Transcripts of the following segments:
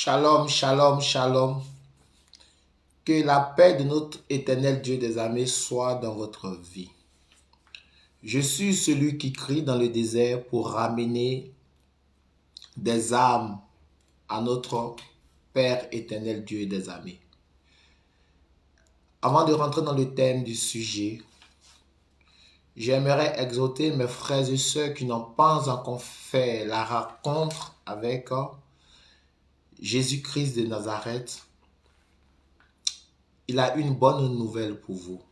Shalom, shalom, shalom. Que la paix de notre éternel Dieu des armées soit dans votre vie. Je suis celui qui crie dans le désert pour ramener des âmes à notre Père éternel Dieu des armées. Avant de rentrer dans le thème du sujet, j'aimerais exhorter mes frères et sœurs qui n'ont pas encore fait la rencontre avec Jésus-Christ de Nazareth. Il a une bonne nouvelle pour vous,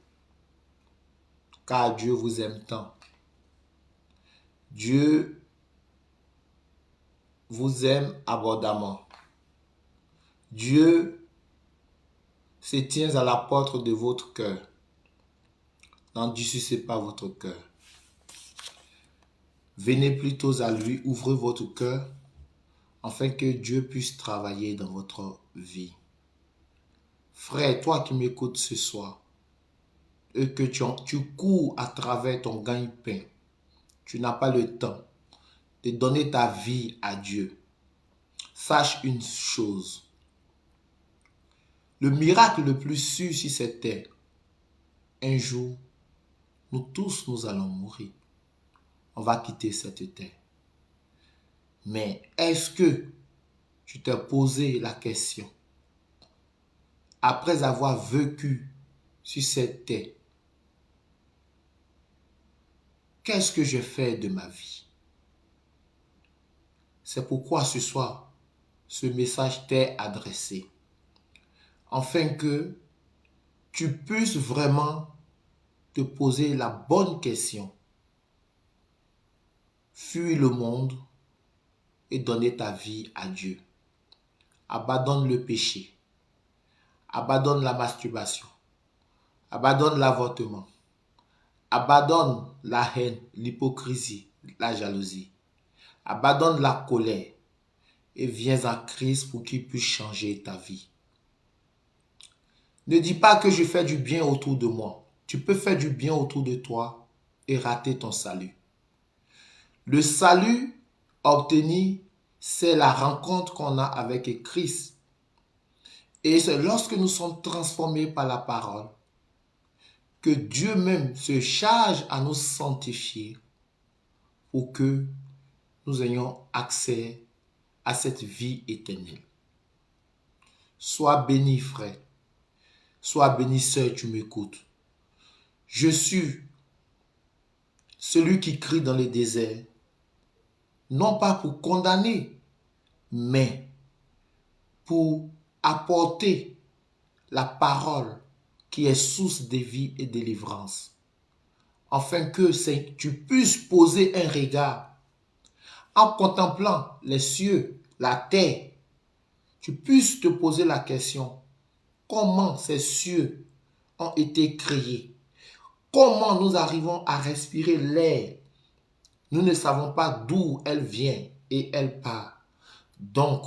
car Dieu vous aime tant. Dieu vous aime abondamment. Dieu se tient à la porte de votre cœur. N'endurcissez pas votre cœur. Venez plutôt à lui, ouvrez votre cœur, afin que Dieu puisse travailler dans votre vie. Frère, toi qui m'écoutes ce soir, et que tu cours à travers ton gagne-pain, tu n'as pas le temps de donner ta vie à Dieu. Sache une chose. Le miracle le plus sûr sur cette terre, un jour, nous tous, nous allons mourir. On va quitter cette terre. Mais est-ce que tu t'es posé la question, après avoir vécu sur cette terre, qu'est-ce que je fais de ma vie? C'est pourquoi ce soir, ce message t'est adressé, afin que tu puisses vraiment te poser la bonne question. Fuis le monde et donner ta vie à Dieu. Abandonne le péché. Abandonne la masturbation. Abandonne l'avortement. Abandonne la haine, l'hypocrisie, la jalousie. Abandonne la colère et viens à Christ pour qu'il puisse changer ta vie. Ne dis pas que je fais du bien autour de moi. Tu peux faire du bien autour de toi et rater ton salut. Le salut obtenu, c'est la rencontre qu'on a avec Christ. Et c'est lorsque nous sommes transformés par la parole que Dieu même se charge à nous sanctifier pour que nous ayons accès à cette vie éternelle. Sois béni, frère. Sois béni, sœur, tu m'écoutes. Je suis celui qui crie dans le désert, non pas pour condamner, mais pour apporter la parole qui est source de vie et de délivrance, afin que tu puisses poser un regard en contemplant les cieux, la terre, tu puisses te poser la question, comment ces cieux ont été créés? Comment nous arrivons à respirer l'air? Nous ne savons pas d'où elle vient et elle part. Donc,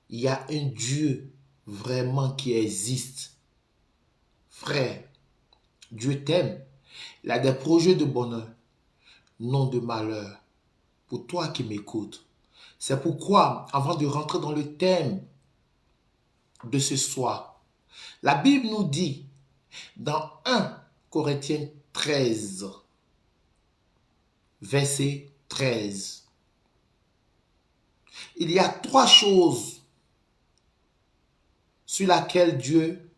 il y a un Dieu vraiment qui existe. Frère, Dieu t'aime. Il a des projets de bonheur, non de malheur. Pour toi qui m'écoutes. C'est pourquoi, avant de rentrer dans le thème de ce soir, la Bible nous dit dans 1 Corinthiens 13, verset 13, il y a 3 choses sur lesquelles Dieu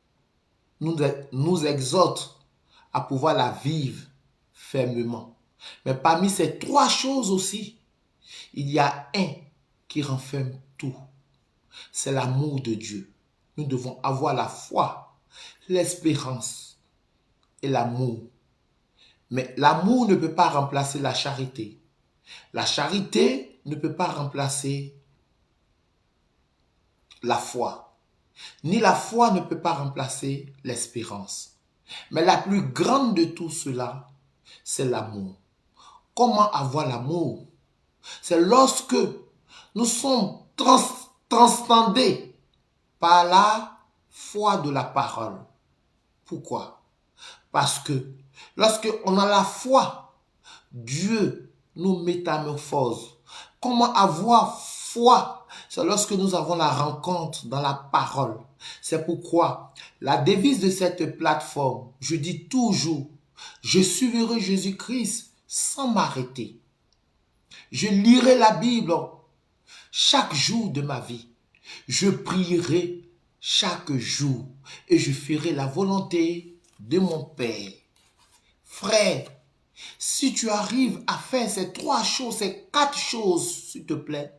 nous exhorte à pouvoir la vivre fermement. Mais parmi ces 3 choses aussi, il y a un qui renferme tout. C'est l'amour de Dieu. Nous devons avoir la foi, l'espérance et l'amour. Mais l'amour ne peut pas remplacer la charité. La charité ne peut pas remplacer la foi. Ni la foi ne peut pas remplacer l'espérance. Mais la plus grande de tout cela, c'est l'amour. Comment avoir l'amour? C'est lorsque nous sommes transcendés par la foi de la parole. Pourquoi? Parce que lorsque on a la foi, Dieu nous métamorphose. Comment avoir foi? c'est lorsque nous avons la rencontre dans la parole. C'est pourquoi la devise de cette plateforme, je dis toujours, je suivrai Jésus-Christ sans m'arrêter. Je lirai la Bible chaque jour de ma vie. Je prierai chaque jour et je ferai la volonté de mon Père. Frère, si tu arrives à faire ces 3 choses, ces 4 choses, s'il te plaît,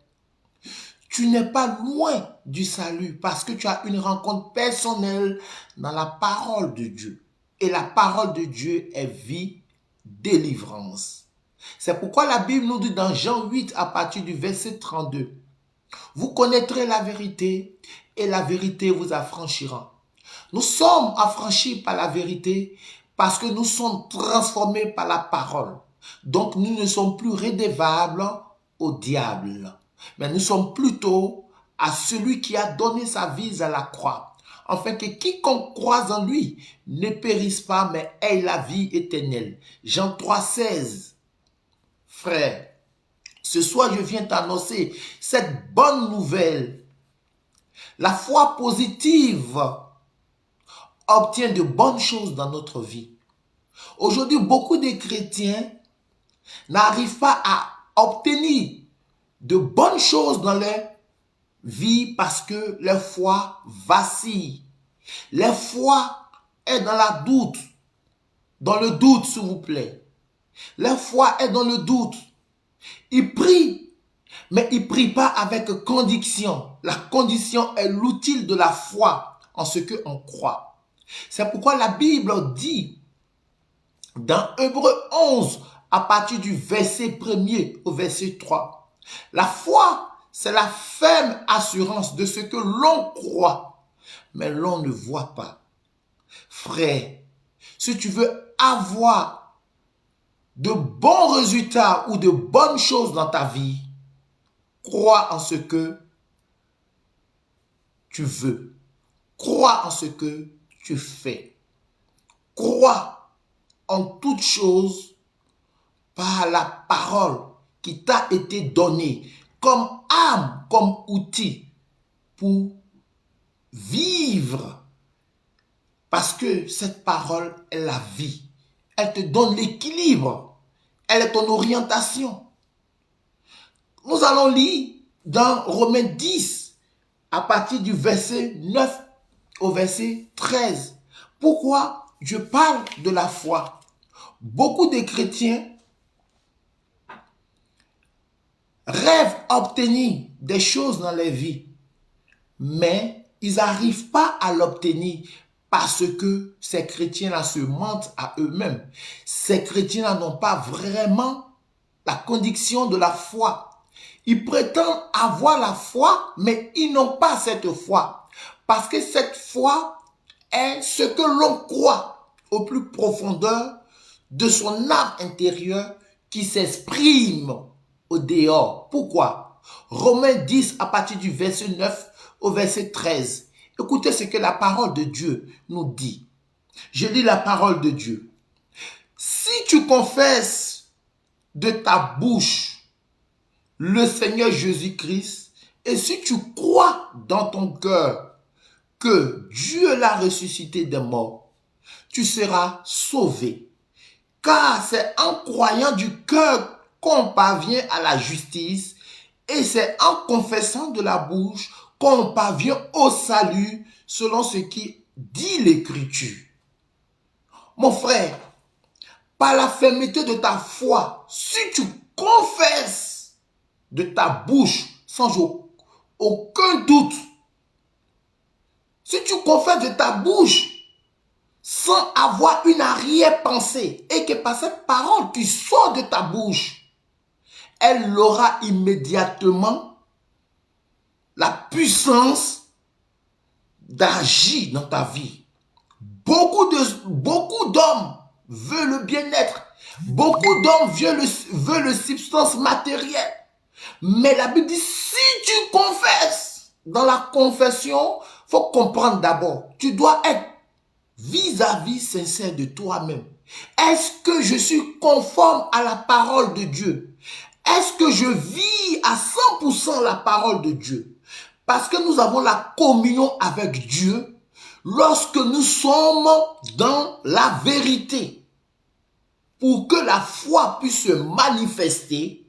tu n'es pas loin du salut parce que tu as une rencontre personnelle dans la parole de Dieu. Et la parole de Dieu est vie, délivrance. C'est pourquoi la Bible nous dit dans Jean 8 à partir du verset 32, « Vous connaîtrez la vérité et la vérité vous affranchira. » Nous sommes affranchis par la vérité parce que nous sommes transformés par la parole. Donc nous ne sommes plus redevables au diable, mais nous sommes plutôt à celui qui a donné sa vie à la croix, afin que quiconque croise en lui ne périsse pas, mais ait la vie éternelle. Jean 3, 16. Frère, ce soir je viens t'annoncer cette bonne nouvelle. La foi positive obtient de bonnes choses dans notre vie. Aujourd'hui, beaucoup de chrétiens n'arrivent pas à obtenir de bonnes choses dans leur vie parce que leur foi vacille. Leur foi est dans le doute, s'il vous plaît. Leur foi est dans le doute. Ils prient, mais ils ne prient pas avec conviction. La condition est l'outil de la foi en ce qu'on croit. C'est pourquoi la Bible dit dans Hébreux 11, à partir du verset 1er au verset 3, la foi, c'est la ferme assurance de ce que l'on croit, mais l'on ne voit pas. Frère, si tu veux avoir de bons résultats ou de bonnes choses dans ta vie, crois en ce que tu veux. Crois en ce que tu fais. Crois en toutes choses par la parole qui t'a été donnée comme âme, comme outil pour vivre. Parce que cette parole est la vie. Elle te donne l'équilibre. Elle est ton orientation. Nous allons lire dans Romains 10, à partir du verset 9 au verset 13. Pourquoi je parle de la foi? Beaucoup de chrétiens rêvent d'obtenir des choses dans leur vie, mais ils n'arrivent pas à l'obtenir parce que ces chrétiens-là se mentent à eux-mêmes. Ces chrétiens-là n'ont pas vraiment la conviction de la foi. Ils prétendent avoir la foi, mais ils n'ont pas cette foi. Parce que cette foi est ce que l'on croit au plus profondeur de son âme intérieure qui s'exprime au dehors. Pourquoi? Romains 10 à partir du verset 9 au verset 13. Écoutez ce que la parole de Dieu nous dit. Je lis la parole de Dieu. Si tu confesses de ta bouche le Seigneur Jésus-Christ et si tu crois dans ton cœur que Dieu l'a ressuscité des morts, tu seras sauvé. Car c'est en croyant du cœur qu'on parvient à la justice et c'est en confessant de la bouche qu'on parvient au salut selon ce qui dit l'Écriture. Mon frère, par la fermeté de ta foi, si tu confesses de ta bouche sans aucun doute, si tu confesses de ta bouche sans avoir une arrière-pensée et que par cette parole qui sort de ta bouche, elle aura immédiatement la puissance d'agir dans ta vie. Beaucoup d'hommes veulent le bien-être. Beaucoup d'hommes veulent le substance matérielle. Mais la Bible dit, si tu confesses, dans la confession, il faut comprendre d'abord, tu dois être vis-à-vis sincère de toi-même. Est-ce que je suis conforme à la parole de Dieu? est-ce que je vis à 100% la parole de Dieu? Parce que nous avons la communion avec Dieu lorsque nous sommes dans la vérité. Pour que la foi puisse se manifester,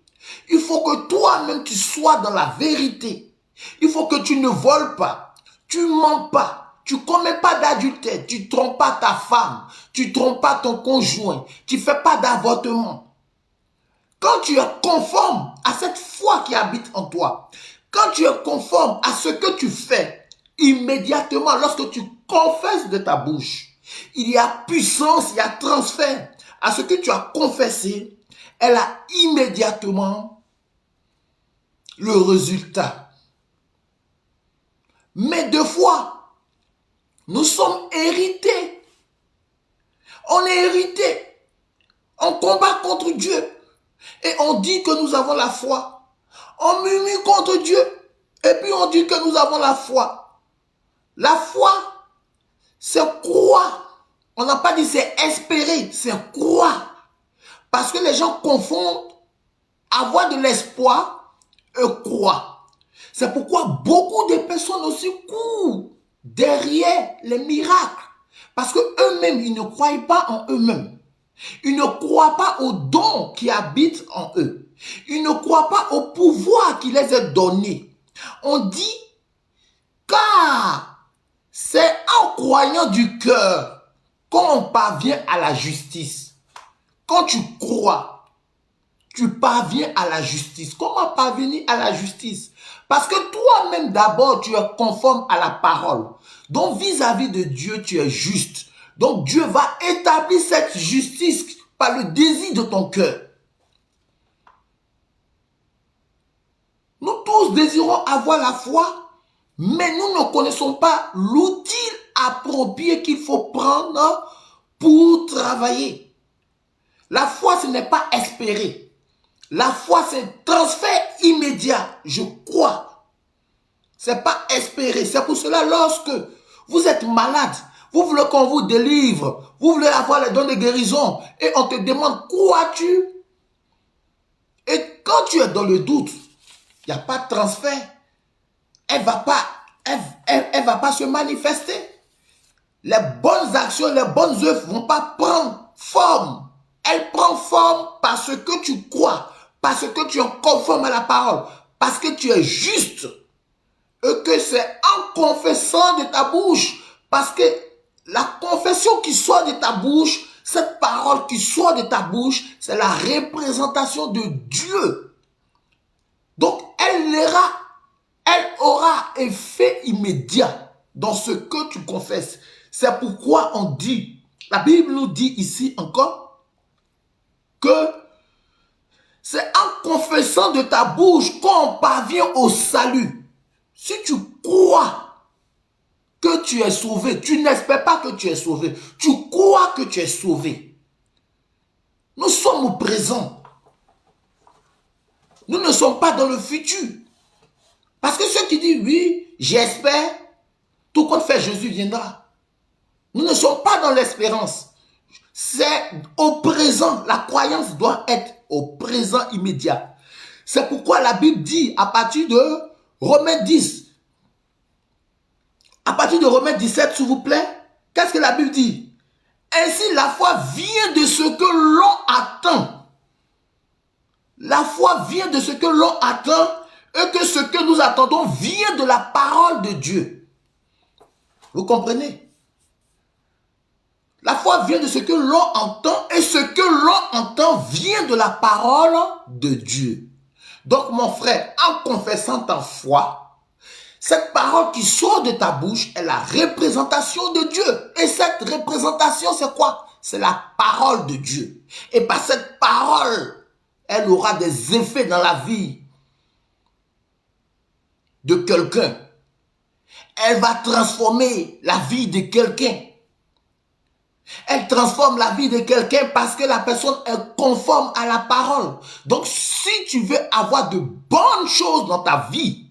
il faut que toi-même tu sois dans la vérité. Il faut que tu ne voles pas, tu mens pas, tu commets pas d'adultère, tu trompes pas ta femme, tu trompes pas ton conjoint, tu fais pas d'avortement. Quand tu es conforme à cette foi qui habite en toi, quand tu es conforme à ce que tu fais, immédiatement, lorsque tu confesses de ta bouche, il y a puissance, il y a transfert. À ce que tu as confessé, elle a immédiatement le résultat. Mais deux fois, nous sommes hérités. On est hérités. On combat contre Dieu. Et on dit que nous avons la foi. On murmure contre Dieu. Et puis on dit que nous avons la foi. La foi, c'est croire. On n'a pas dit c'est espérer, c'est croire. Parce que les gens confondent avoir de l'espoir et croire. C'est pourquoi beaucoup de personnes aussi courent derrière les miracles. Parce qu'eux-mêmes, ils ne croient pas en eux-mêmes. Ils ne croient pas aux dons qui habitent en eux. Ils ne croient pas au pouvoir qui les est donné. On dit, car c'est en croyant du cœur qu'on parvient à la justice. Quand tu crois, tu parviens à la justice. Comment parvenir à la justice? Parce que toi-même d'abord, tu es conforme à la parole. Donc vis-à-vis de Dieu, tu es juste. Donc Dieu va établir cette justice par le désir de ton cœur. Nous tous désirons avoir la foi, mais nous ne connaissons pas l'outil approprié qu'il faut prendre pour travailler. La foi, ce n'est pas espérer. La foi, c'est un transfert immédiat. Je crois. Ce n'est pas espérer. C'est pour cela, lorsque vous êtes malade, vous voulez qu'on vous délivre, vous voulez avoir les dons de guérison, et on te demande, crois-tu? Et quand tu es dans le doute, il n'y a pas de transfert. Elle ne va pas se manifester. Les bonnes actions, les bonnes œuvres ne vont pas prendre forme. Elle prend forme parce que tu crois, parce que tu es conforme à la parole, parce que tu es juste. Et que c'est en confessant de ta bouche, parce que la confession qui sort de ta bouche, cette parole qui sort de ta bouche, c'est la représentation de Dieu. Donc, elle aura effet immédiat dans ce que tu confesses. C'est pourquoi on dit, la Bible nous dit ici encore, que c'est en confessant de ta bouche qu'on parvient au salut. Si tu crois que tu es sauvé, tu n'espères pas que tu es sauvé, tu crois que tu es sauvé. Nous sommes au présent. Nous ne sommes pas dans le futur. Parce que ceux qui disent oui, j'espère, tout compte fait, Jésus viendra. Nous ne sommes pas dans l'espérance. C'est au présent. La croyance doit être au présent immédiat. C'est pourquoi la Bible dit à partir de Romains 10, à partir de Romains 17, s'il vous plaît, qu'est-ce que la Bible dit? Ainsi, la foi vient de ce que l'on attend. La foi vient de ce que l'on attend et que ce que nous attendons vient de la parole de Dieu. Vous comprenez? La foi vient de ce que l'on entend et ce que l'on entend vient de la parole de Dieu. Donc, mon frère, en confessant ta foi, cette parole qui sort de ta bouche est la représentation de Dieu. Et cette représentation, c'est quoi? C'est la parole de Dieu. Et par cette parole, elle aura des effets dans la vie de quelqu'un. Elle va transformer la vie de quelqu'un. Elle transforme la vie de quelqu'un parce que la personne est conforme à la parole. Donc, si tu veux avoir de bonnes choses dans ta vie,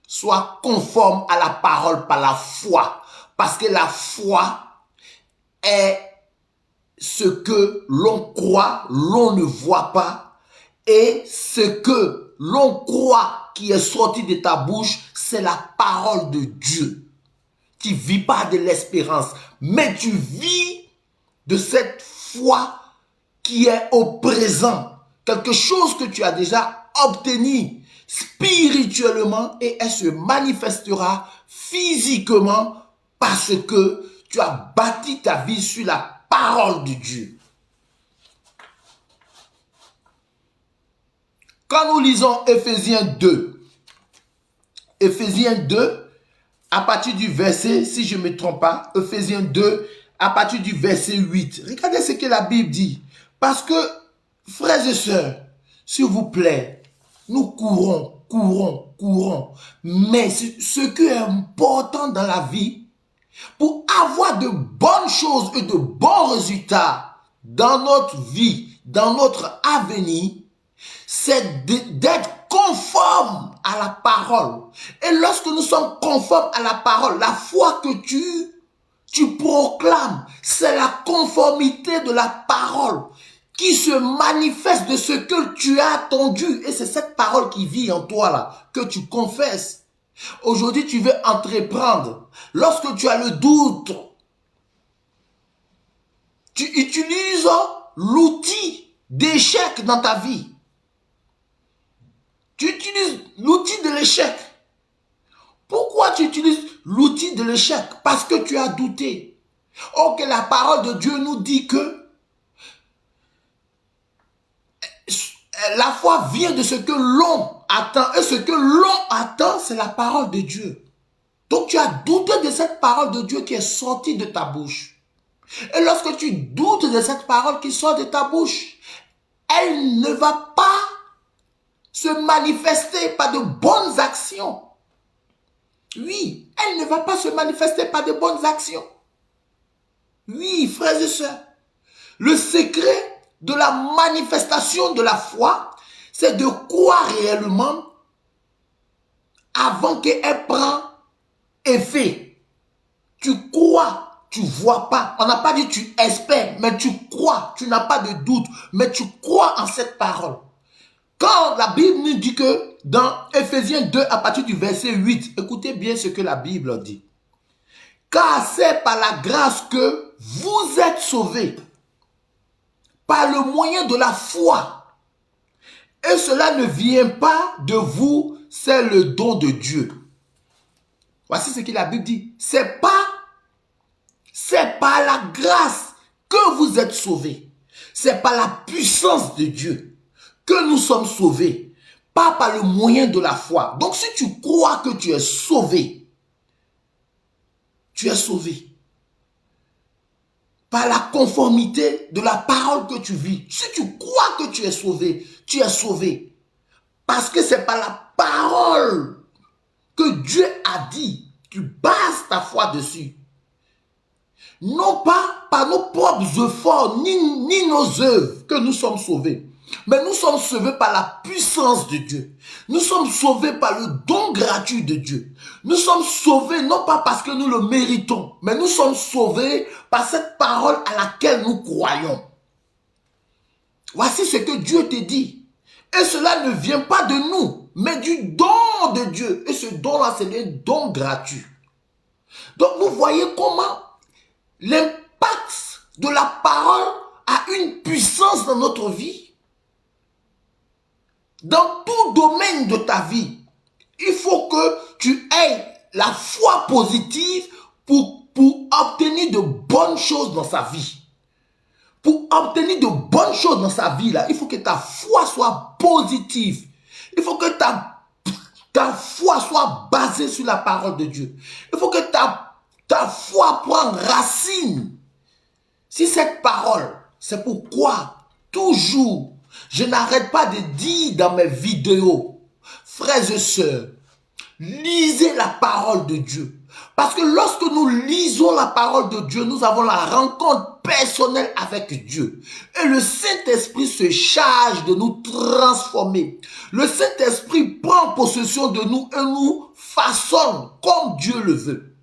sois conforme à la parole par la foi. Parce que la foi est ce que l'on croit, l'on ne voit pas. Et ce que l'on croit qui est sorti de ta bouche, c'est la parole de Dieu. Tu ne vis pas de l'espérance, mais tu vis de cette foi qui est au présent. Quelque chose que tu as déjà obtenu spirituellement et elle se manifestera physiquement parce que tu as bâti ta vie sur la parole de Dieu. Quand nous lisons Éphésiens 2, à partir du verset, si je ne me trompe pas, Éphésiens 2, à partir du verset 8. Regardez ce que la Bible dit. Parce que, frères et sœurs, s'il vous plaît, nous courons. Mais ce qui est important dans la vie, pour avoir de bonnes choses et de bons résultats dans notre vie, dans notre avenir, c'est d'être conforme à la parole. Et lorsque nous sommes conformes à la parole, la foi que tu proclames, c'est la conformité de la parole qui se manifeste de ce que tu as attendu. Et c'est cette parole qui vit en toi là, que tu confesses. Aujourd'hui, tu veux entreprendre. Lorsque tu as le doute, tu utilises l'outil d'échec dans ta vie. Tu utilises l'outil de l'échec. Pourquoi tu utilises l'outil de l'échec? Parce que tu as douté. Or que la parole de Dieu nous dit que la foi vient de ce que l'on attend. Et ce que l'on attend, c'est la parole de Dieu. Donc tu as douté de cette parole de Dieu qui est sortie de ta bouche. Et lorsque tu doutes de cette parole qui sort de ta bouche, elle ne va pas se manifester par de bonnes actions. Oui, elle ne va pas se manifester par de bonnes actions. Oui, frères et sœurs, le secret de la manifestation de la foi, c'est de croire réellement avant qu'elle prenne effet. Tu crois, tu ne vois pas. On n'a pas dit tu espères, mais tu crois. Tu n'as pas de doute, mais tu crois en cette parole. Quand la Bible nous dit que dans Éphésiens 2, à partir du verset 8, écoutez bien ce que la Bible dit. Car c'est par la grâce que vous êtes sauvés, par le moyen de la foi. Et cela ne vient pas de vous, c'est le don de Dieu. Voici ce que la Bible dit. C'est par la grâce que vous êtes sauvés. C'est par la puissance de Dieu que nous sommes sauvés, pas par le moyen de la foi. Donc si tu crois que tu es sauvé, tu es sauvé par la conformité de la parole que tu vis. Si tu crois que tu es sauvé, tu es sauvé. Parce que c'est par la parole que Dieu a dit. Tu bases ta foi dessus. Non pas par nos propres efforts, ni nos œuvres que nous sommes sauvés. Mais nous sommes sauvés par la puissance de Dieu. Nous sommes sauvés par le don gratuit de Dieu. Nous sommes sauvés non pas parce que nous le méritons, mais nous sommes sauvés par cette parole à laquelle nous croyons. Voici ce que Dieu te dit. Et cela ne vient pas de nous, mais du don de Dieu. Et ce don-là, c'est un don gratuit. Donc vous voyez comment l'impact de la parole a une puissance dans notre vie. Dans tout domaine de ta vie, il faut que tu aies la foi positive pour obtenir de bonnes choses dans sa vie. Pour obtenir de bonnes choses dans sa vie, là, il faut que ta foi soit positive. Il faut que ta foi soit basée sur la parole de Dieu. Il faut que ta foi prenne racine. Si cette parole, c'est pourquoi toujours je n'arrête pas de dire dans mes vidéos, frères et sœurs, lisez la parole de Dieu. Parce que lorsque nous lisons la parole de Dieu, nous avons la rencontre personnelle avec Dieu. Et le Saint-Esprit se charge de nous transformer. Le Saint-Esprit prend possession de nous et nous façonne comme Dieu le veut.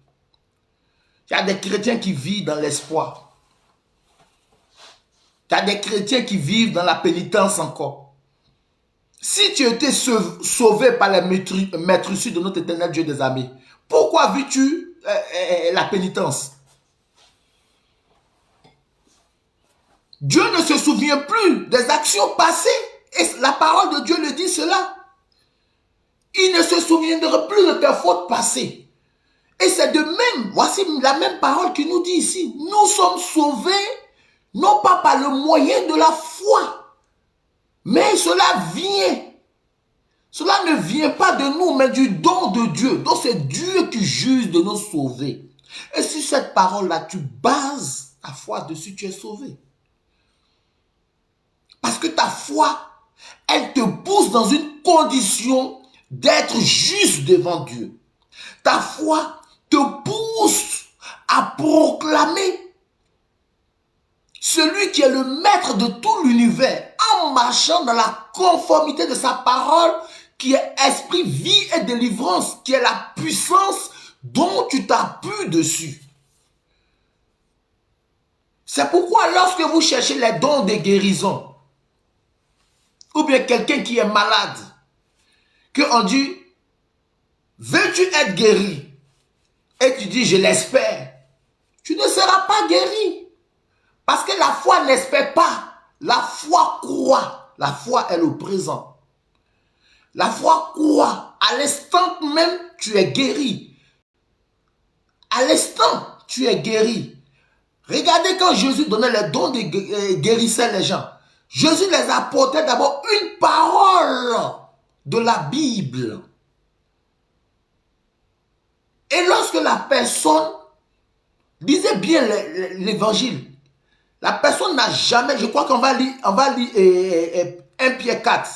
Il y a des chrétiens qui vivent dans l'espoir. Il y a des chrétiens qui vivent dans la pénitence encore. Si tu étais sauvé par les maîtresses de notre éternel Dieu des armées, pourquoi vis-tu la pénitence? Dieu ne se souvient plus des actions passées. Et la parole de Dieu le dit cela. Il ne se souviendra plus de tes fautes passées. Et c'est de même, voici la même parole qui nous dit ici. Nous sommes sauvés, non pas par le moyen de la foi, mais cela vient. Cela ne vient pas de nous, mais du don de Dieu. Donc c'est Dieu qui juge de nous sauver. Et si cette parole-là, tu bases ta foi dessus, tu es sauvé. Parce que ta foi, elle te pousse dans une condition d'être juste devant Dieu. Ta foi te pousse à proclamer celui qui est le maître de tout l'univers en marchant dans la conformité de sa parole qui est esprit, vie et délivrance, qui est la puissance dont tu t'appuies dessus. C'est pourquoi lorsque vous cherchez les dons de guérison, ou bien quelqu'un qui est malade, qu'on dit, veux-tu être guéri? Et tu dis, je l'espère. Tu ne seras pas guéri. Parce que la foi n'espère pas. La foi croit. La foi est le présent. La foi croit. À l'instant même, tu es guéri. À l'instant, tu es guéri. Regardez quand Jésus donnait les dons de guérissait les gens. Jésus les apportait d'abord une parole de la Bible. Et lorsque la personne lisait bien l'évangile, la personne n'a jamais, je crois qu'on va lire 1 Pierre 4.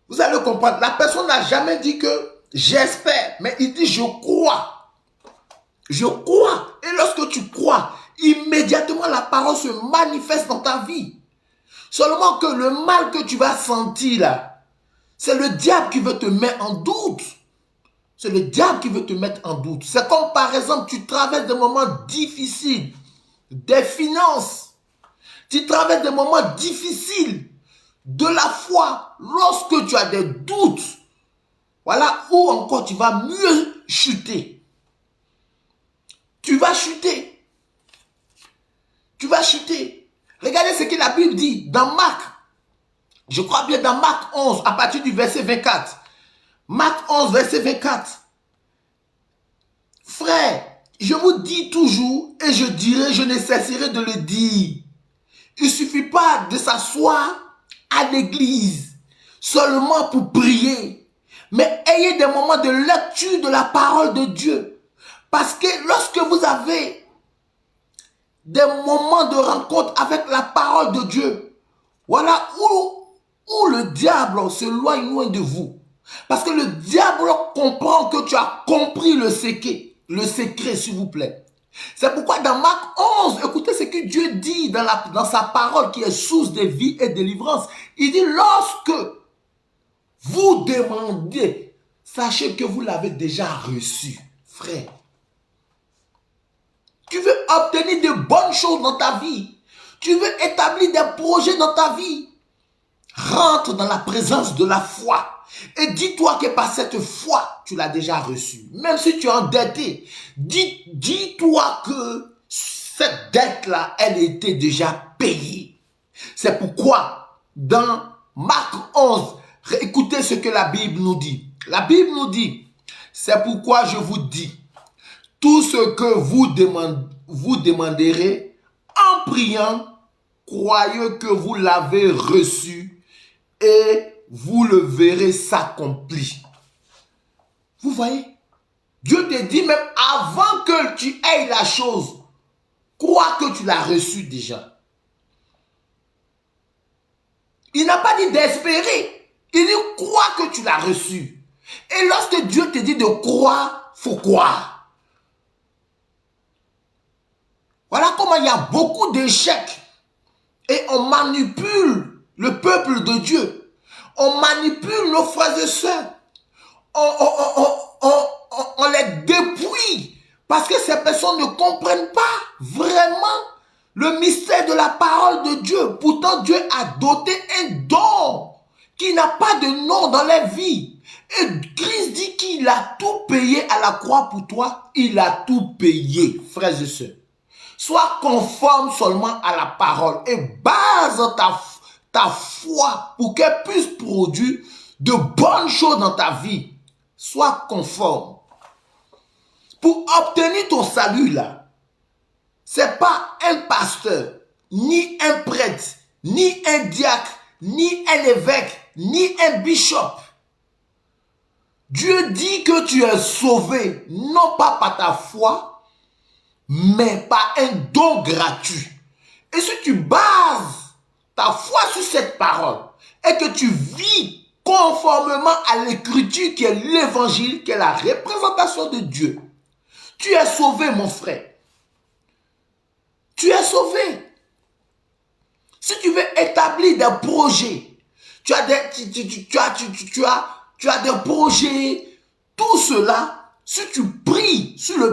Vous allez comprendre, la personne n'a jamais dit que j'espère, mais il dit je crois. Je crois. Et lorsque tu crois, immédiatement la parole se manifeste dans ta vie. Seulement que le mal que tu vas sentir là, c'est le diable qui veut te mettre en doute. C'est le diable qui veut te mettre en doute. C'est comme par exemple, tu traverses des moments difficiles, des finances. Tu traverses des moments difficiles de la foi. Lorsque tu as des doutes, voilà où encore tu vas mieux chuter. Tu vas chuter. Tu vas chuter. Regardez ce que la Bible dit dans Marc. Je crois bien dans Marc 11, à partir du verset 24. Marc 11, verset 24. Frère, je vous dis toujours, et je dirai, je ne cesserai de le dire. Il ne suffit pas de s'asseoir à l'église seulement pour prier. Mais ayez des moments de lecture de la parole de Dieu. Parce que lorsque vous avez des moments de rencontre avec la parole de Dieu, voilà où le diable s'éloigne loin de vous. Parce que le diable comprend que tu as compris le secret, s'il vous plaît. C'est pourquoi dans Marc 11, écoutez ce que Dieu dit dans sa parole qui est source de vie et de délivrance. Il dit, lorsque vous demandez, sachez que vous l'avez déjà reçu, frère. Tu veux obtenir de bonnes choses dans ta vie. Tu veux établir des projets dans ta vie. Rentre dans la présence de la foi. Et dis-toi que par cette foi, tu l'as déjà reçu. Même si tu es endetté, dis-toi que cette dette-là, elle était déjà payée. C'est pourquoi, dans Marc 11, écoutez ce que la Bible nous dit. La Bible nous dit, c'est pourquoi je vous dis, tout ce que vous demanderez en priant, croyez que vous l'avez reçu et vous le verrez s'accomplir. Vous voyez? Dieu te dit même avant que tu aies la chose, crois que tu l'as reçue déjà. Il n'a pas dit d'espérer. Il dit crois que tu l'as reçu. Et lorsque Dieu te dit de croire, il faut croire. Voilà comment il y a beaucoup d'échecs. Et on manipule le peuple de Dieu. On manipule nos frères et sœurs. On les dépouille. Parce que ces personnes ne comprennent pas vraiment le mystère de la parole de Dieu. Pourtant, Dieu a doté un don qui n'a pas de nom dans la vie. Et Christ dit qu'il a tout payé à la croix pour toi. Il a tout payé, frères et sœurs. Sois conforme seulement à la parole et base ta foi pour qu'elle puisse produire de bonnes choses dans ta vie. Sois conforme. Pour obtenir ton salut là, c'est pas un pasteur, ni un prêtre, ni un diacre, ni un évêque, ni un bishop. Dieu dit que tu es sauvé, non pas par ta foi, mais par un don gratuit. Et si tu bases ta foi sur cette parole et que tu vis conformément à l'écriture qui est l'évangile, qui est la représentation de Dieu, tu es sauvé, mon frère. Tu es sauvé. Si tu veux établir des projets, tu as des projets, tout cela, si tu pries sur la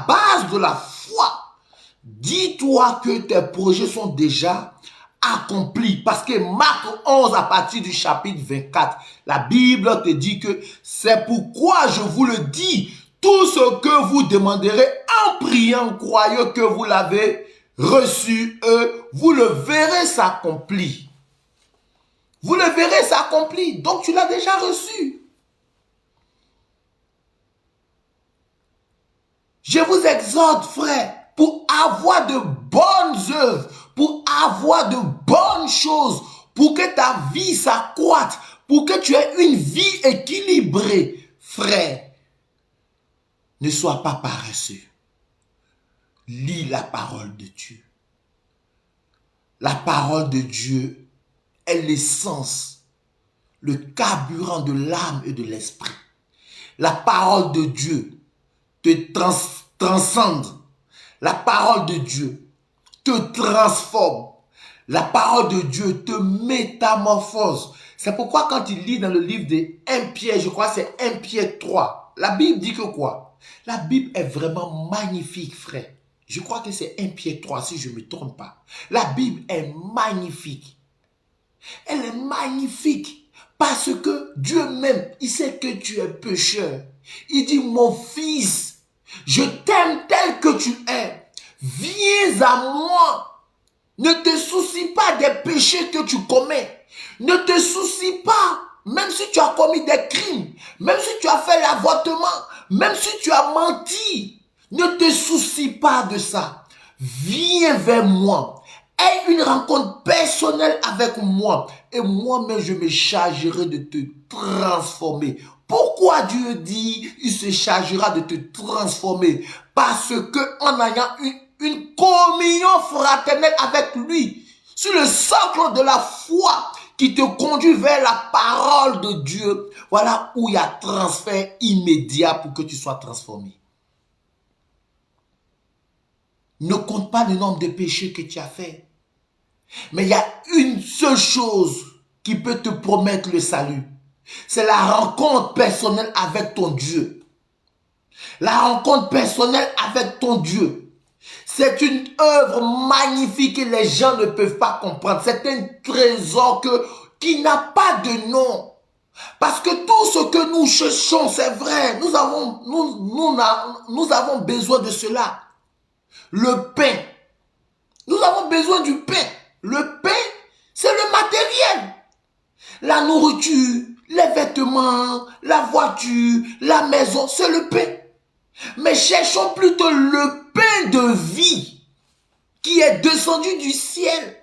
base de la foi, dis-toi que tes projets sont déjà accomplis. Parce que Marc 11, à partir du chapitre 24, la Bible te dit que c'est pourquoi je vous le dis, tout ce que vous demanderez en priant, croyez que vous l'avez reçu, vous le verrez s'accomplir. Vous le verrez s'accomplir. Donc tu l'as déjà reçu. Je vous exhorte, frère, pour avoir de bonnes œuvres, pour avoir de bonnes choses, pour que ta vie s'accroisse, pour que tu aies une vie équilibrée, frère. Ne sois pas paresseux. Lis la parole de Dieu. La parole de Dieu est l'essence, le carburant de l'âme et de l'esprit. La parole de Dieu te transcende. La parole de Dieu te transforme. La parole de Dieu te métamorphose. C'est pourquoi quand il lit dans le livre de 1 Pierre, je crois que c'est 1 Pierre 3, la Bible dit que quoi? La Bible est vraiment magnifique, frère. Je crois que c'est 1 Pierre 3, si je ne me trompe pas. La Bible est magnifique. Elle est magnifique parce que Dieu même, il sait que tu es pécheur. Il dit, mon fils, je t'aime tel que tu es. Viens à moi. Ne te soucie pas des péchés que tu commets. Ne te soucie pas, même si tu as commis des crimes, même si tu as fait l'avortement, même si tu as menti. Ne te soucie pas de ça. Viens vers moi. Aie une rencontre personnelle avec moi. Et moi-même, je me chargerai de te transformer. Pourquoi Dieu dit, il se chargera de te transformer? Parce que en ayant une communion fraternelle avec lui, sur le socle de la foi qui te conduit vers la parole de Dieu, voilà où il y a transfert immédiat pour que tu sois transformé. Ne compte pas le nombre de péchés que tu as fait. Mais il y a une seule chose qui peut te promettre le salut. C'est la rencontre personnelle avec ton Dieu. La rencontre personnelle avec ton Dieu. C'est une œuvre magnifique et les gens ne peuvent pas comprendre. C'est un trésor qui n'a pas de nom. Parce que tout ce que nous cherchons, c'est vrai. Nous avons besoin de cela. Le pain. Nous avons besoin du pain. Le pain, c'est le matériel. La nourriture, les vêtements, la voiture, la maison, c'est le pain. Mais cherchons plutôt le pain de vie qui est descendu du ciel,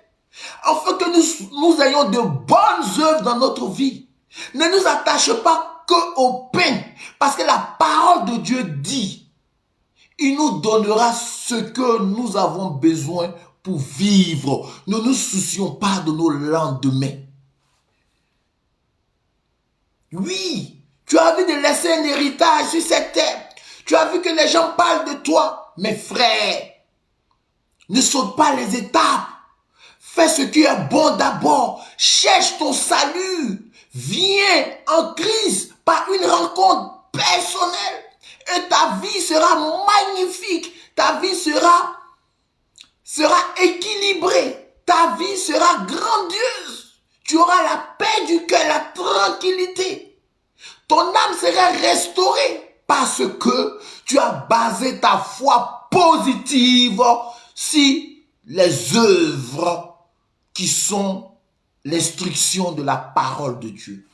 afin que nous ayons de bonnes œuvres dans notre vie. Ne nous attache pas qu'au pain, parce que la parole de Dieu dit, il nous donnera ce que nous avons besoin pour vivre. Ne nous soucions pas de nos lendemains. Oui, tu as envie de laisser un héritage sur cette terre. Tu as vu que les gens parlent de toi. Mes frères, ne saute pas les étapes. Fais ce qui est bon d'abord. Cherche ton salut. Viens en Christ par une rencontre personnelle. Et ta vie sera magnifique. Ta vie sera équilibrée. Ta vie sera grandiose. Tu auras la paix du cœur, la tranquillité. Ton âme sera restaurée parce que tu as basé ta foi positive sur les œuvres qui sont l'instruction de la parole de Dieu.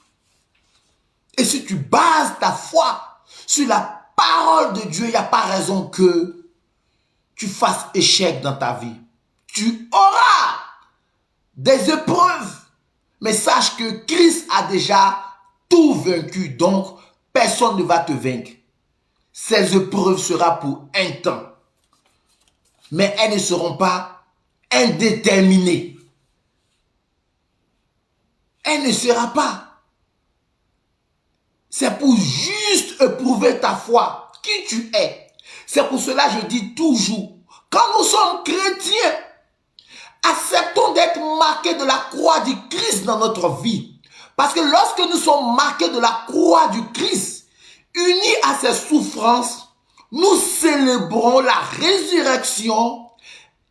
Et si tu bases ta foi sur la parole de Dieu, il n'y a pas raison que tu fasses échec dans ta vie. Tu auras des épreuves, mais sache que Christ a déjà tout vaincu, donc personne ne va te vaincre. Ces épreuves seront pour un temps, mais elles ne seront pas indéterminées. Elle ne sera pas. C'est pour juste éprouver ta foi, qui tu es. C'est pour cela que je dis toujours, quand nous sommes chrétiens, acceptons d'être marqués de la croix du Christ dans notre vie. Parce que lorsque nous sommes marqués de la croix du Christ, unis à ses souffrances, nous célébrons la résurrection,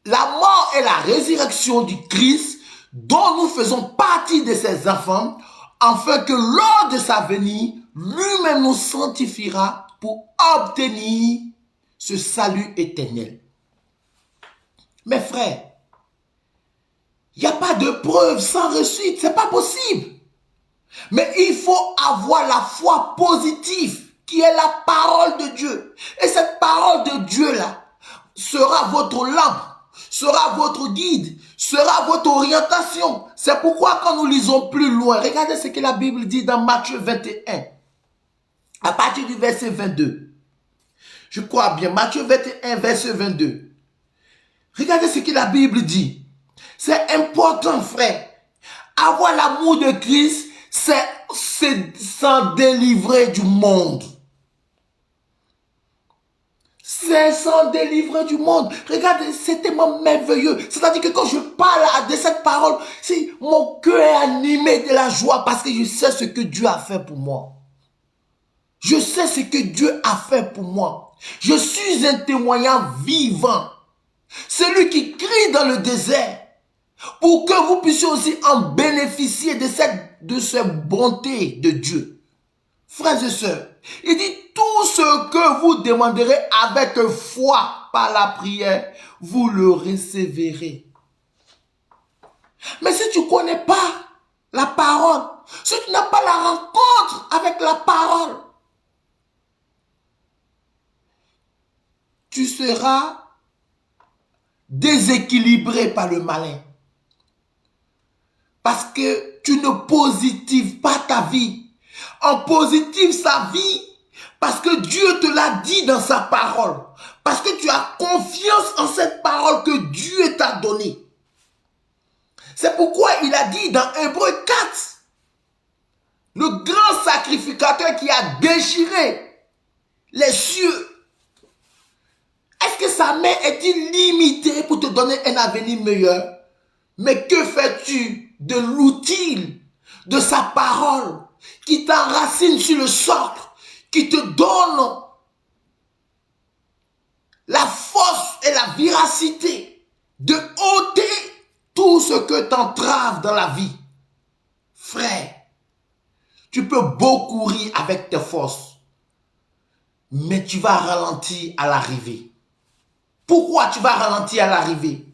la mort et la résurrection du Christ, dont nous faisons partie de ses enfants, afin que lors de sa venue, lui-même nous sanctifiera pour obtenir ce salut éternel. Mes frères, il n'y a pas de preuve sans réussite, ce n'est pas possible. Mais il faut avoir la foi positive qui est la parole de Dieu. Et cette parole de Dieu-là sera votre lampe, sera votre guide, sera votre orientation. C'est pourquoi quand nous lisons plus loin, regardez ce que la Bible dit dans Matthieu 21, à partir du verset 22. Je crois bien, Matthieu 21, verset 22. Regardez ce que la Bible dit. C'est important, frère. Avoir l'amour de Christ, c'est s'en délivrer du monde. C'est s'en délivrer du monde. Regardez, c'est tellement merveilleux. C'est-à-dire que quand je parle de cette parole, mon cœur est animé de la joie parce que je sais ce que Dieu a fait pour moi. Je sais ce que Dieu a fait pour moi. Je suis un témoignage vivant. Celui qui crie dans le désert pour que vous puissiez aussi en bénéficier de cette bonté de Dieu. Frères et sœurs, il dit tout ce que vous demanderez avec foi par la prière, vous le recevrez. Mais si tu ne connais pas la parole, si tu n'as pas la rencontre avec la parole, tu seras déséquilibré par le malin. Parce que tu ne positives pas ta vie. On positive sa vie parce que Dieu te l'a dit dans sa parole. Parce que tu as confiance en cette parole que Dieu t'a donnée. C'est pourquoi il a dit dans Hébreux 4, le grand sacrificateur qui a déchiré les cieux. Est-ce que sa main est-il limitée pour te donner un avenir meilleur? Mais que fais-tu de l'outil de sa parole qui t'enracine sur le socle, qui te donne la force et la véracité de ôter tout ce que t'entrave dans la vie? Frère, tu peux beaucoup rire avec tes forces, mais tu vas ralentir à l'arrivée. Pourquoi tu vas ralentir à l'arrivée?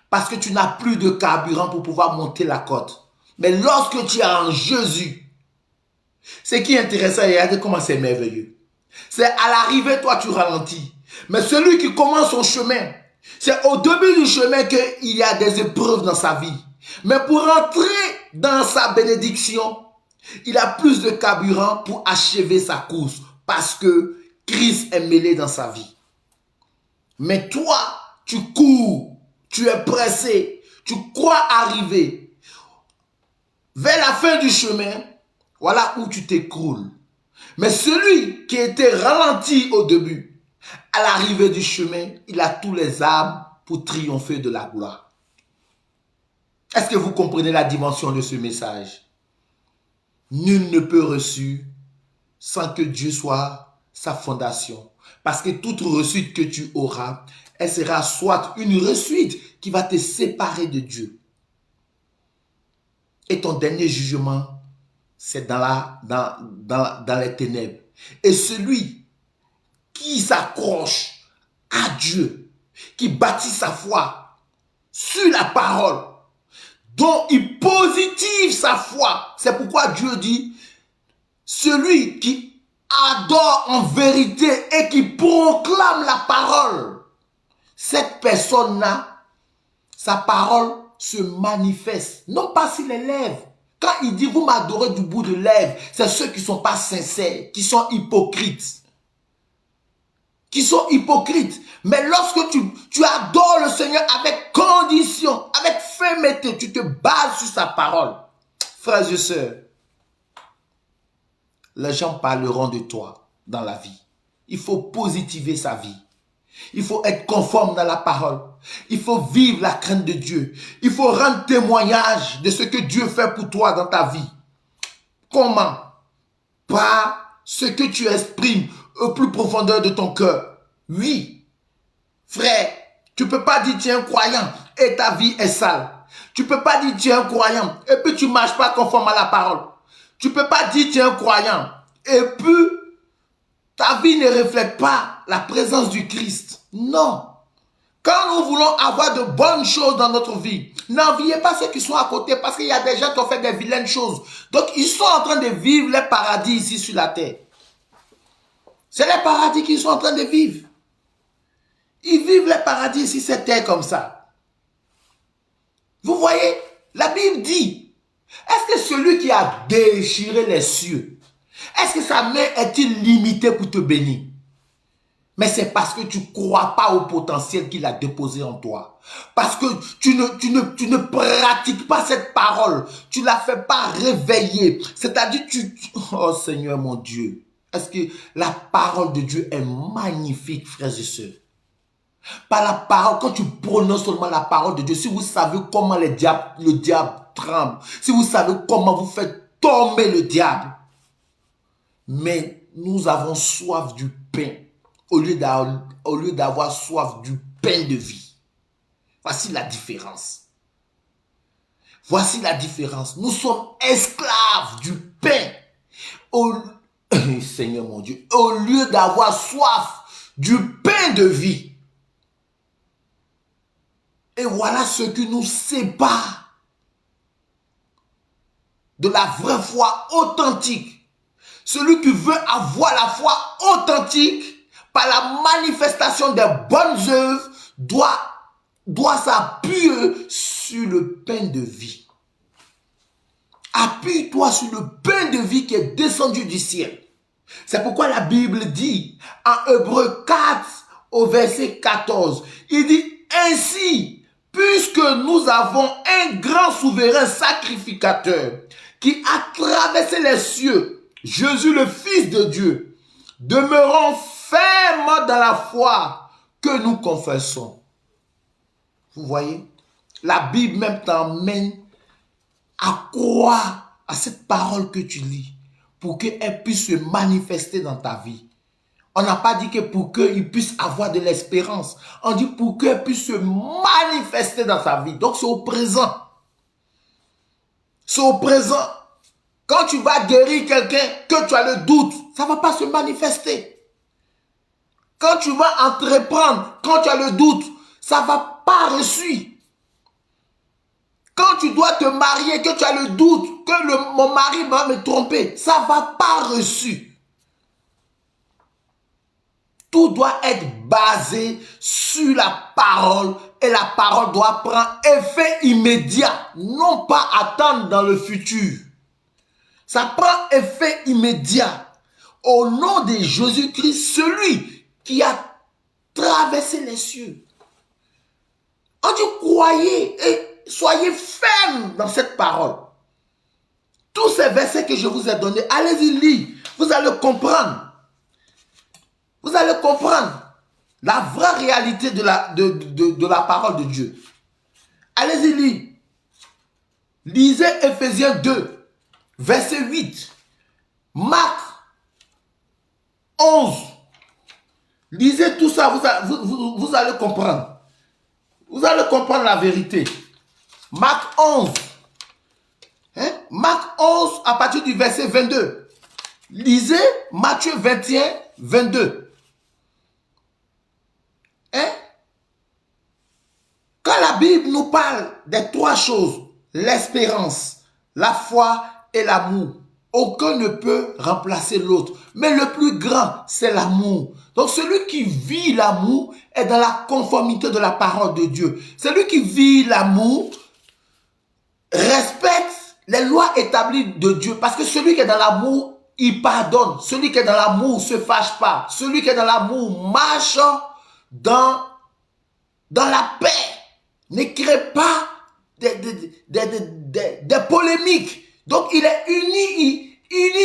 Parce que tu n'as plus de carburant pour pouvoir monter la côte. Mais lorsque tu es en Jésus, ce qui est intéressant, regardez comment c'est merveilleux. C'est à l'arrivée, toi, tu ralentis. Mais celui qui commence son chemin, c'est au début du chemin qu'il y a des épreuves dans sa vie. Mais pour entrer dans sa bénédiction, il a plus de carburant pour achever sa course. Parce que Christ est mêlé dans sa vie. Mais toi, tu cours, tu es pressé, tu crois arriver vers la fin du chemin, voilà où tu t'écroules. Mais celui qui était ralenti au début, à l'arrivée du chemin, il a tous les armes pour triompher de la gloire. Est-ce que vous comprenez la dimension de ce message? Nul ne peut reçu sans que Dieu soit sa fondation. Parce que toute réussite que tu auras, elle sera soit une réussite qui va te séparer de Dieu. Et ton dernier jugement, c'est dans les ténèbres. Et celui qui s'accroche à Dieu, qui bâtit sa foi sur la parole, dont il positive sa foi. C'est pourquoi Dieu dit, celui qui adore en vérité et qui proclame la parole, cette personne-là, sa parole se manifeste, non pas sur les lèvres. Quand il dit, vous m'adorez du bout de lèvres, c'est ceux qui ne sont pas sincères, qui sont hypocrites. Qui sont hypocrites. Mais lorsque tu adores le Seigneur avec condition, avec fermeté, tu te bases sur sa parole. Frères et sœurs, les gens parleront de toi dans la vie. Il faut positiver sa vie. Il faut être conforme dans la parole. Il faut vivre la crainte de Dieu. Il faut rendre témoignage de ce que Dieu fait pour toi dans ta vie. Comment? Par ce que tu exprimes au plus profondeur de ton cœur. Oui, frère, tu ne peux pas dire tu es un croyant et ta vie est sale. Tu ne peux pas dire tu es un croyant et puis tu ne marches pas conforme à la parole. Tu ne peux pas dire tu es un croyant et puis ta vie ne reflète pas la présence du Christ. Non. Quand nous voulons avoir de bonnes choses dans notre vie, n'enviez pas ceux qui sont à côté parce qu'il y a des gens qui ont fait des vilaines choses. Donc, ils sont en train de vivre les paradis ici sur la terre. C'est les paradis qu'ils sont en train de vivre. Ils vivent les paradis ici, cette terre comme ça. Vous voyez, la Bible dit, est-ce que celui qui a déchiré les cieux, est-ce que sa main est-il limitée pour te bénir? Mais c'est parce que tu ne crois pas au potentiel qu'il a déposé en toi. Parce que tu ne pratiques pas cette parole. Tu ne la fais pas réveiller. C'est-à-dire, oh Seigneur mon Dieu. Est-ce que la parole de Dieu est magnifique, frères et sœurs? Par la parole, quand tu prononces seulement la parole de Dieu, si vous savez comment le diable tremble, si vous savez comment vous faites tomber le diable. Mais nous avons soif du pain. Au lieu d'avoir soif du pain de vie. Voici la différence. Voici la différence. Nous sommes esclaves du pain. Seigneur mon Dieu, au lieu d'avoir soif du pain de vie. Et voilà ce qui nous sépare de la vraie foi authentique. Celui qui veut avoir la foi authentique, par la manifestation des bonnes œuvres, doit s'appuyer sur le pain de vie. Appuie-toi sur le pain de vie qui est descendu du ciel. C'est pourquoi la Bible dit, en Hébreux 4, au verset 14, il dit, ainsi, puisque nous avons un grand souverain sacrificateur qui a traversé les cieux, Jésus le Fils de Dieu, demeurons ferme dans la foi que nous confessons. Vous voyez, la Bible même t'emmène à croire à cette parole que tu lis pour qu'elle puisse se manifester dans ta vie. On n'a pas dit que pour qu'il puisse avoir de l'espérance. On dit pour qu'elle puisse se manifester dans sa vie. Donc c'est au présent. C'est au présent. Quand tu vas guérir quelqu'un, que tu as le doute, ça ne va pas se manifester. Quand tu vas entreprendre, quand tu as le doute, ça ne va pas réussir. Quand tu dois te marier, que tu as le doute, que mon mari va me tromper, ça ne va pas réussir. Tout doit être basé sur la parole et la parole doit prendre effet immédiat, non pas attendre dans le futur. Ça prend effet immédiat. Au nom de Jésus-Christ, celui qui a traversé les cieux. On dit croyez et soyez fermes dans cette parole. Tous ces versets que je vous ai donnés, allez-y lire. Vous allez comprendre. Vous allez comprendre la vraie réalité de la parole de Dieu. Allez-y lire. Lisez Ephésiens 2, verset 8. Marc 11. Lisez tout ça, vous allez comprendre. Vous allez comprendre la vérité. Marc 11. Hein? Marc 11 à partir du verset 22. Lisez Matthieu 21, 22. Hein? Quand la Bible nous parle des trois choses, l'espérance, la foi et l'amour, aucun ne peut remplacer l'autre. Mais le plus grand, c'est l'amour. Donc celui qui vit l'amour est dans la conformité de la parole de Dieu. Celui qui vit l'amour respecte les lois établies de Dieu. Parce que celui qui est dans l'amour, il pardonne. Celui qui est dans l'amour ne se fâche pas. Celui qui est dans l'amour marche dans la paix. Ne crée pas des polémiques. Donc il est uni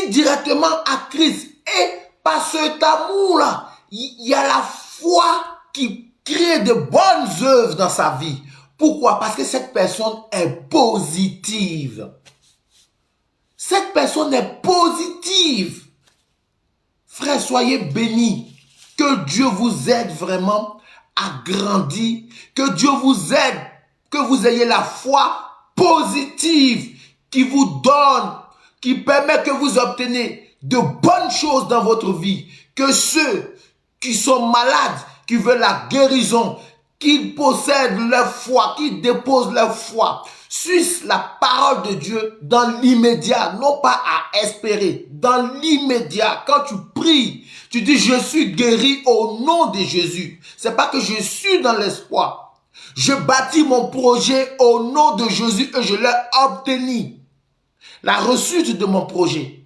directement à Christ. Et par cet amour-là, il y a la foi qui crée de bonnes œuvres dans sa vie. Pourquoi? Parce que cette personne est positive. Cette personne est positive. Frère, soyez bénis. Que Dieu vous aide vraiment à grandir. Que Dieu vous aide. Que vous ayez la foi positive qui vous donne, qui permet que vous obtenez de bonnes choses dans votre vie. Que ceux qui sont malades, qui veulent la guérison, qui possèdent leur foi, qui déposent leur foi, suivent la parole de Dieu dans l'immédiat, non pas à espérer, dans l'immédiat. Quand tu pries, tu dis je suis guéri au nom de Jésus. C'est pas que je suis dans l'espoir. Je bâtis mon projet au nom de Jésus et je l'ai obtenu. La réussite de mon projet.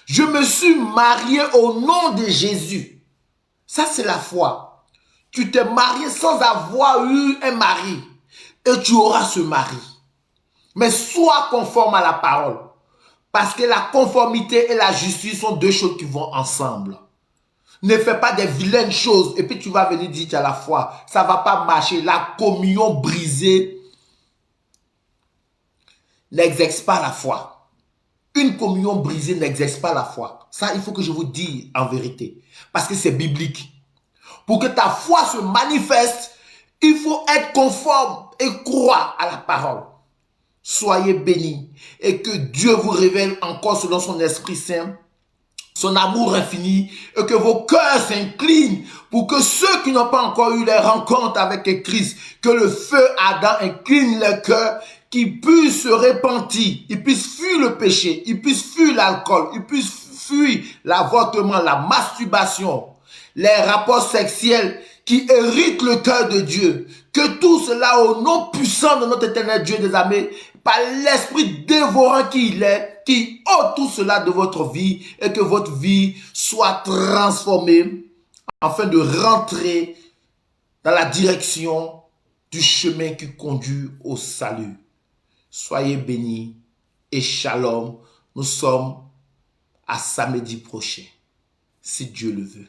Je me suis marié au nom de Jésus. Ça, c'est la foi. Tu t'es marié sans avoir eu un mari. Et tu auras ce mari. Mais sois conforme à la parole. Parce que la conformité et la justice sont deux choses qui vont ensemble. Ne fais pas des vilaines choses et puis tu vas venir dire tu as la foi. Ça ne va pas marcher. La communion brisée n'exerce pas la foi. Une communion brisée n'exerce pas la foi. Ça, il faut que je vous dise en vérité. Parce que c'est biblique. Pour que ta foi se manifeste, il faut être conforme et croire à la parole. Soyez bénis et que Dieu vous révèle encore selon son Esprit Saint son amour infini et que vos cœurs s'inclinent pour que ceux qui n'ont pas encore eu les rencontres avec Christ, que le feu ardent incline leur cœur, qu'ils puissent se repentir, ils puissent fuir le péché, ils puissent fuir l'alcool, ils puissent fuir l'avortement, la masturbation, les rapports sexuels qui héritent le cœur de Dieu. Que tout cela au nom puissant de notre éternel Dieu des armées, par l'esprit dévorant qu'il est, qui ôte tout cela de votre vie et que votre vie soit transformée afin de rentrer dans la direction du chemin qui conduit au salut. Soyez bénis et shalom. Nous sommes à samedi prochain, si Dieu le veut.